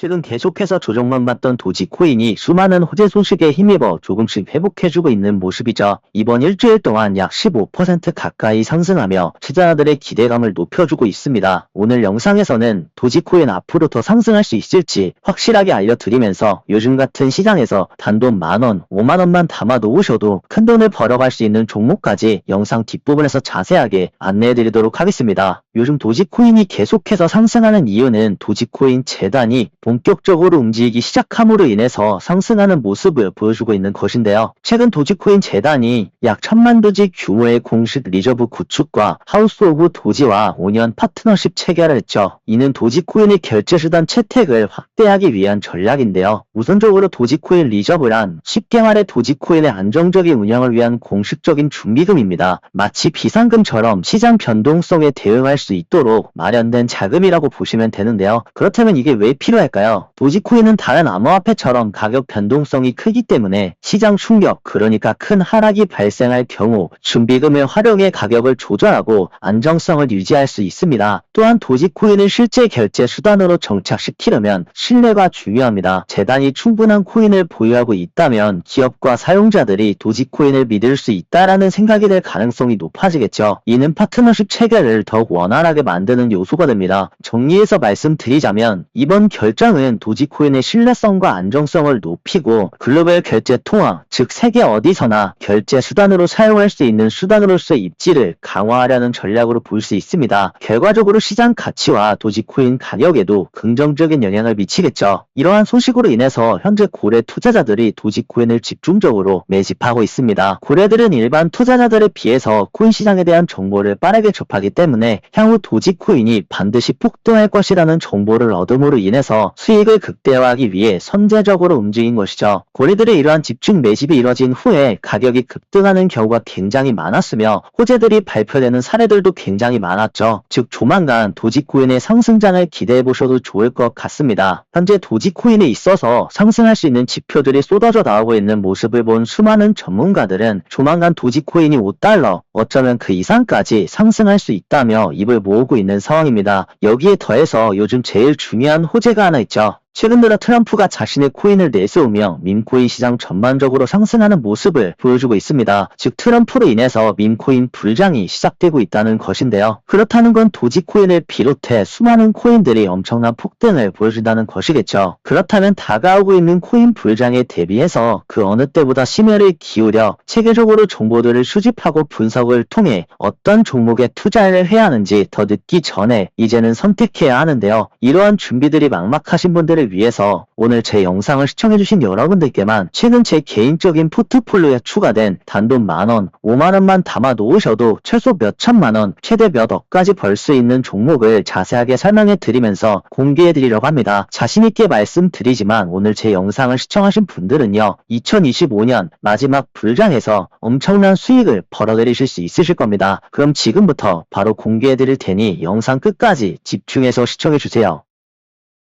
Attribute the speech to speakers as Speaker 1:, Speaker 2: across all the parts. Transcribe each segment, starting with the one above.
Speaker 1: 최근 계속해서 조정만 받던 도지코인이 수많은 호재 소식에 힘입어 조금씩 회복해주고 있는 모습이죠. 이번 일주일 동안 약 15% 가까이 상승하며 투자자들의 기대감을 높여주고 있습니다. 오늘 영상에서는 도지코인 앞으로 더 상승할 수 있을지 확실하게 알려드리면서 요즘 같은 시장에서 단돈 만원, 5만원만 담아 놓으셔도 큰돈을 벌어갈 수 있는 종목까지 영상 뒷부분에서 자세하게 안내해드리도록 하겠습니다. 요즘 도지코인이 계속해서 상승하는 이유는 도지코인 재단이 본격적으로 움직이기 시작함으로 인해서 상승하는 모습을 보여주고 있는 것인데요. 최근 도지코인 재단이 약 1000만 도지 규모의 공식 리저브 구축과 하우스 오브 도지와 5년 파트너십 체결을 했죠. 이는 도지코인의 결제수단 채택을 확대하기 위한 전략인데요. 우선적으로 도지코인 리저브란 쉽게 말해 도지코인의 안정적인 운영을 위한 공식적인 준비금입니다. 마치 비상금처럼 시장 변동성에 대응할 수 있도록 마련된 자금이라고 보시면 되는데요. 그렇다면 이게 왜 필요할까요? 도지코인은 다른 암호화폐처럼 가격 변동성이 크기 때문에 시장 충격, 그러니까 큰 하락이 발생할 경우 준비금을 활용해 가격을 조절하고 안정성을 유지할 수 있습니다. 또한 도지코인을 실제 결제 수단으로 정착시키려면 신뢰가 중요합니다. 재단이 충분한 코인을 보유하고 있다면 기업과 사용자들이 도지코인을 믿을 수 있다라는 생각이 될 가능성이 높아지겠죠. 이는 파트너십 체결을 더욱 원활하게 만드는 요소가 됩니다. 정리해서 말씀드리자면 이번 결정은 도지코인의 신뢰성과 안정성을 높이고 글로벌 결제 통화, 즉 세계 어디서나 결제 수단으로 사용할 수 있는 수단으로서의 입지를 강화하려는 전략으로 볼 수 있습니다. 결과적으로 시장 가치와 도지코인 가격에도 긍정적인 영향을 미치겠죠. 이러한 소식으로 인해서 현재 고래 투자자들이 도지코인을 집중적으로 매집하고 있습니다. 고래들은 일반 투자자들에 비해서 코인 시장에 대한 정보를 빠르게 접하기 때문에 향후 도지코인이 반드시 폭등할 것이라는 정보를 얻음으로 인해서 수익을 극대화하기 위해 선제적으로 움직인 것이죠. 고래들의 이러한 집중 매집이 이뤄진 후에 가격이 급등하는 경우가 굉장히 많았으며 호재들이 발표되는 사례들도 굉장히 많았죠. 즉 조만간 도지코인의 상승장을 기대해보셔도 좋을 것 같습니다. 현재 도지코인에 있어서 상승할 수 있는 지표들이 쏟아져 나오고 있는 모습을 본 수많은 전문가들은 조만간 도지코인이 5달러, 어쩌면 그 이상까지 상승할 수 있다며 입을 모으고 있는 상황입니다. 여기에 더해서 요즘 제일 중요한 호재가 하나 있죠. 최근 들어 트럼프가 자신의 코인을 내세우며 밈코인 시장 전반적으로 상승하는 모습을 보여주고 있습니다. 즉 트럼프로 인해서 밈코인 불장이 시작되고 있다는 것인데요. 그렇다는 건 도지코인을 비롯해 수많은 코인들이 엄청난 폭등을 보여준다는 것이겠죠. 그렇다면 다가오고 있는 코인 불장에 대비해서 그 어느 때보다 심혈을 기울여 체계적으로 정보들을 수집하고 분석을 통해 어떤 종목에 투자를 해야 하는지 더 늦기 전에 이제는 선택해야 하는데요. 이러한 준비들이 막막하신 분들을 위해서 오늘 제 영상을 시청해주신 여러분들께만 최근 제 개인적인 포트폴리오에 추가된 단돈 만원, 5만원만 담아 놓으셔도 최소 몇천만원, 최대 몇 억까지 벌 수 있는 종목을 자세하게 설명해 드리면서 공개해 드리려고 합니다. 자신있게 말씀드리지만 오늘 제 영상을 시청하신 분들은요, 2025년 마지막 불장에서 엄청난 수익을 벌어들이실 수 있으실 겁니다. 그럼 지금부터 바로 공개해 드릴 테니 영상 끝까지 집중해서 시청해 주세요.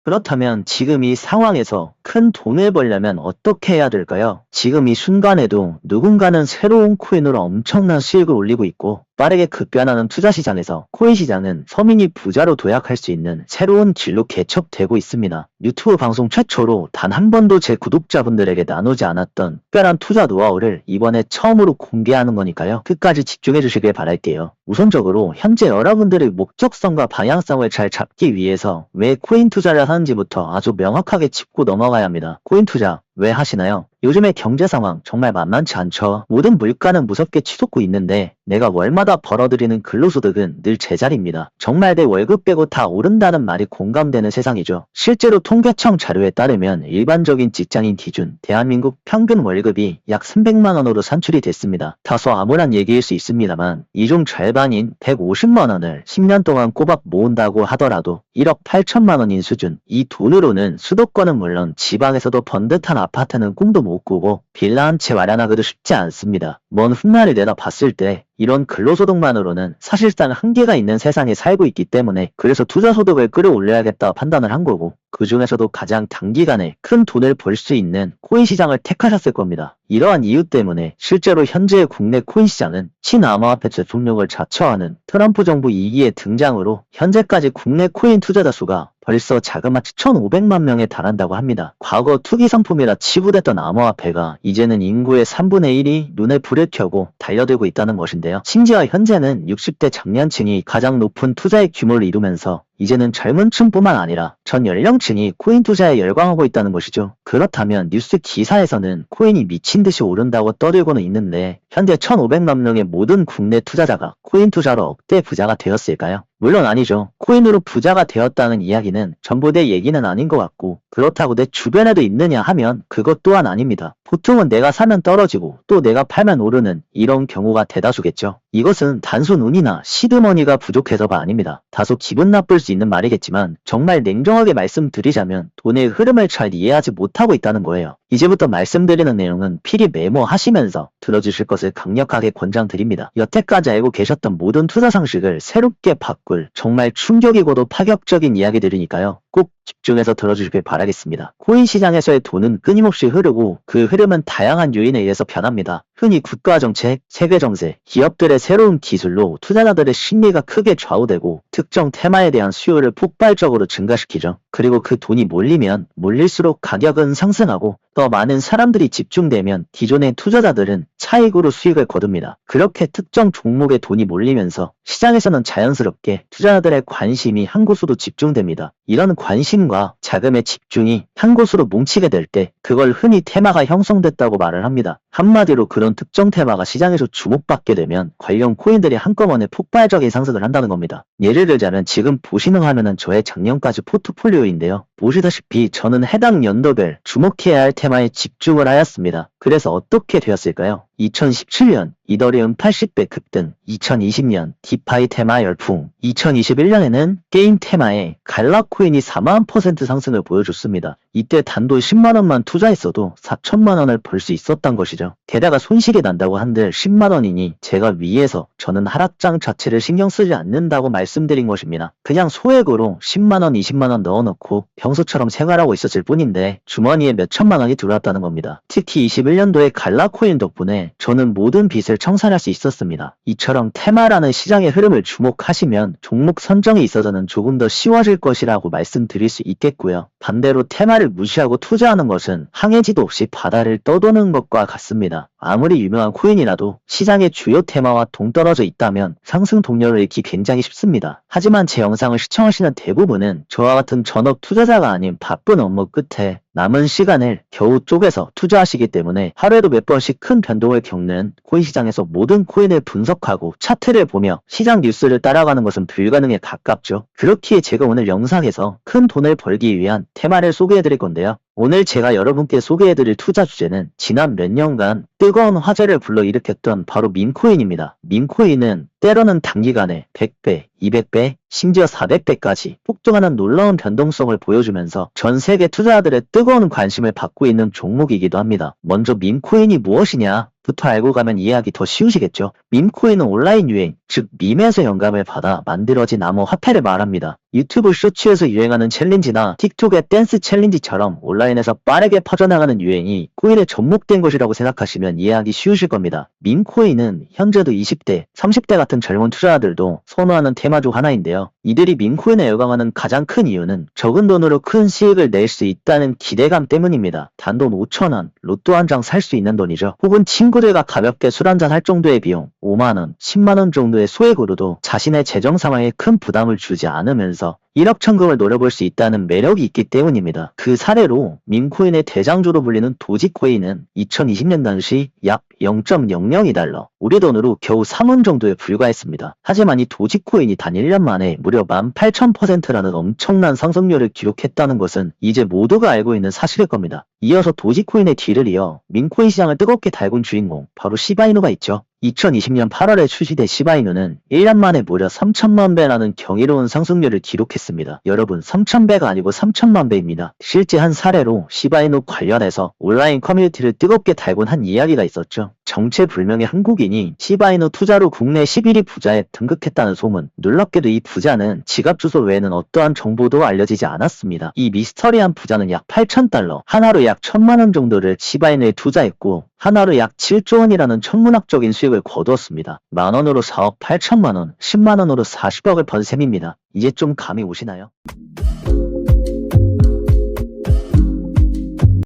Speaker 1: 그렇다면 지금 이 상황에서 큰 돈을 벌려면 어떻게 해야 될까요? 지금 이 순간에도 누군가는 새로운 코인으로 엄청난 수익을 올리고 있고 빠르게 급변하는 투자 시장에서 코인 시장은 서민이 부자로 도약할 수 있는 새로운 길로 개척되고 있습니다. 유튜브 방송 최초로 단 한 번도 제 구독자분들에게 나누지 않았던 특별한 투자 노하우를 이번에 처음으로 공개하는 거니까요. 끝까지 집중해 주시길 바랄게요. 우선적으로 현재 여러분들의 목적성과 방향성을 잘 잡기 위해서 왜 코인 투자를 하는지부터 아주 명확하게 짚고 넘어가야 합니다. 코인 투자 왜 하시나요? 요즘의 경제 상황 정말 만만치 않죠. 모든 물가는 무섭게 치솟고 있는데 내가 월마다 벌어들이는 근로소득은 늘 제자리입니다. 정말 내 월급 빼고 다 오른다는 말이 공감되는 세상이죠. 실제로 통계청 자료에 따르면 일반적인 직장인 기준 대한민국 평균 월급이 약 300만원으로 산출이 됐습니다. 다소 암울한 얘기일 수 있습니다만 이 중 절반인 150만원을 10년 동안 꼬박 모은다고 하더라도 1억 8천만원인 수준. 이 돈으로는 수도권은 물론 지방에서도 번듯한 아파트는 꿈도 못 꾸고 빌라 한 채 마련하기도 쉽지 않습니다. 먼 훗날을 내다봤을 때 이런 근로소득만으로는 사실상 한계가 있는 세상에 살고 있기 때문에 그래서 투자소득을 끌어올려야겠다 판단을 한 거고 그 중에서도 가장 단기간에 큰 돈을 벌 수 있는 코인 시장을 택하셨을 겁니다. 이러한 이유 때문에 실제로 현재의 국내 코인 시장은 친암호화폐 제품력을 자처하는 트럼프 정부 2기의 등장으로 현재까지 국내 코인 투자자 수가 벌써 자그마치 1,500만 명에 달한다고 합니다. 과거 투기 상품이라 치부됐던 암호화폐가 이제는 인구의 3분의 1이 눈에 불을 켜고 달려들고 있다는 것인데요. 심지어 현재는 60대 장년층이 가장 높은 투자의 규모를 이루면서 이제는 젊은 층뿐만 아니라 전 연령층이 코인 투자에 열광하고 있다는 것이죠. 그렇다면 뉴스 기사에서는 코인이 미친 듯이 오른다고 떠들고는 있는데 현재 1,500만 명의 모든 국내 투자자가 코인 투자로 억대 부자가 되었을까요? 물론 아니죠. 코인으로 부자가 되었다는 이야기는 전부 내 얘기는 아닌 것 같고 그렇다고 내 주변에도 있느냐 하면 그것 또한 아닙니다. 보통은 내가 사면 떨어지고 또 내가 팔면 오르는 이런 경우가 대다수겠죠. 이것은 단순 운이나 시드머니가 부족해서가 아닙니다. 다소 기분 나쁠 수 있는 말이겠지만 정말 냉정하게 말씀드리자면 돈의 흐름을 잘 이해하지 못하고 있다는 거예요. 이제부터 말씀드리는 내용은 필히 메모하시면서 들어주실 것을 강력하게 권장드립니다. 여태까지 알고 계셨던 모든 투자 상식을 새롭게 바꿀 정말 충격이고도 파격적인 이야기들이니까요. 꼭 집중해서 들어주시길 바라겠습니다. 코인 시장에서의 돈은 끊임없이 흐르고 그 흐름은 다양한 요인에 의해서 변합니다. 흔히 국가정책, 세계정세, 기업들의 새로운 기술로 투자자들의 심리가 크게 좌우되고 특정 테마에 대한 수요를 폭발적으로 증가시키죠. 그리고 그 돈이 몰리면 몰릴수록 가격은 상승하고 더 많은 사람들이 집중되면 기존의 투자자들은 차익으로 수익을 거둡니다. 그렇게 특정 종목에 돈이 몰리면서 시장에서는 자연스럽게 투자자들의 관심이 한 곳으로 집중됩니다. 이런 관심과 자금의 집중이 한 곳으로 뭉치게 될 때 그걸 흔히 테마가 형성됐다고 말을 합니다. 한마디로 그런 특정 테마가 시장에서 주목받게 되면 관련 코인들이 한꺼번에 폭발적인 상승을 한다는 겁니다. 예를 들자면 지금 보시는 화면은 저의 작년까지 포트폴리오인데요. 보시다시피 저는 해당 연도별 주목해야 할 테마에 집중을 하였습니다. 그래서 어떻게 되었을까요? 2017년 이더리움 80배 급등, 2020년 디파이 테마 열풍, 2021년에는 게임 테마에 갈라코인이 4만% 상승을 보여줬습니다. 이때 단돈 10만원만 투자했어도 4천만원을 벌 수 있었던 것이죠. 게다가 손실이 난다고 한들 10만원이니 제가 위에서 저는 하락장 자체를 신경 쓰지 않는다고 말씀드린 것입니다. 그냥 소액으로 10만원, 20만원 넣어놓고 평소처럼 생활하고 있었을 뿐인데 주머니에 몇 천만원이 들어왔다는 겁니다. 특히 21년도에 갈라코인 덕분에 저는 모든 빚을 청산할 수 있었습니다. 이처럼 테마라는 시장의 흐름을 주목하시면 종목 선정에 있어서는 조금 더 쉬워질 것이라고 말씀드릴 수 있겠고요. 반대로 테마를 무시하고 투자하는 것은 항해지도 없이 바다를 떠도는 것과 같습니다. 아무리 유명한 코인이라도 시장의 주요 테마와 동떨어져 있다면 상승 동력을 잃기 굉장히 쉽습니다. 하지만 제 영상을 시청하시는 대부분은 저와 같은 전업 투자자가 아닌 바쁜 업무 끝에 남은 시간을 겨우 쪼개서 투자하시기 때문에 하루에도 몇 번씩 큰 변동을 겪는 코인 시장에서 모든 코인을 분석하고 차트를 보며 시장 뉴스를 따라가는 것은 불가능에 가깝죠. 그렇기에 제가 오늘 영상에서 큰 돈을 벌기 위한 테마를 소개해드릴 건데요. 오늘 제가 여러분께 소개해드릴 투자 주제는 지난 몇 년간 뜨거운 화제를 불러일으켰던 바로 밈코인입니다. 밈코인은 때로는 단기간에 100배, 200배, 심지어 400배까지 폭등하는 놀라운 변동성을 보여주면서 전 세계 투자자들의 뜨거운 관심을 받고 있는 종목이기도 합니다. 먼저 밈코인이 무엇이냐? 부터 알고 가면 이해하기 더 쉬우시겠죠. 밈코인은 온라인 유행, 즉 밈에서 영감을 받아 만들어진 암호화폐를 말합니다. 유튜브 쇼츠에서 유행하는 챌린지나 틱톡의 댄스 챌린지처럼 온라인에서 빠르게 퍼져나가는 유행이 코인에 접목된 것이라고 생각하시면 이해하기 쉬우실 겁니다. 밈코인은 현재도 20대, 30대 같은 젊은 투자자들도 선호하는 테마 중 하나인데요. 이들이 밈코인에 열광하는 가장 큰 이유는 적은 돈으로 큰 수익을 낼 수 있다는 기대감 때문입니다. 단돈 5천원, 로또 한 장 살 수 있는 돈이죠. 혹은 친구들과 가볍게 술 한잔 할 정도의 비용, 5만원, 10만원 정도의 소액으로도 자신의 재정 상황에 큰 부담을 주지 않으면서 1억 천금을 노려볼 수 있다는 매력이 있기 때문입니다. 그 사례로 밈코인의 대장주로 불리는 도지코인은 2020년 당시 약 0.002달러, 우리 돈으로 겨우 3원 정도에 불과했습니다. 하지만 이 도지코인이 단 1년 만에 무려 18,000%라는 엄청난 상승률을 기록했다는 것은 이제 모두가 알고 있는 사실일 겁니다. 이어서 도지코인의 뒤를 이어 밈코인 시장을 뜨겁게 달군 주인공, 바로 시바이누가 있죠. 2020년 8월에 출시된 시바이누는 1년 만에 무려 3천만 배라는 경이로운 상승률을 기록했습니다. 시작했습니다. 여러분 3,000배가 아니고 3천만 배입니다. 실제 한 사례로 시바이누 관련해서 온라인 커뮤니티를 뜨겁게 달군 한 이야기가 있었죠. 정체불명의 한국인이 시바이누 투자로 국내 11위 부자에 등극했다는 소문. 놀랍게도 이 부자는 지갑 주소 외에는 어떠한 정보도 알려지지 않았습니다. 이 미스터리한 부자는 약 8,000달러, 하나로 약 1,000만원 정도를 시바이누에 투자했고 하나로 약 7조 원이라는 천문학적인 수익을 거두었습니다. 만원으로 4억 8천만원, 10만원으로 40억을 번 셈입니다. 이제 좀 감이 오시나요?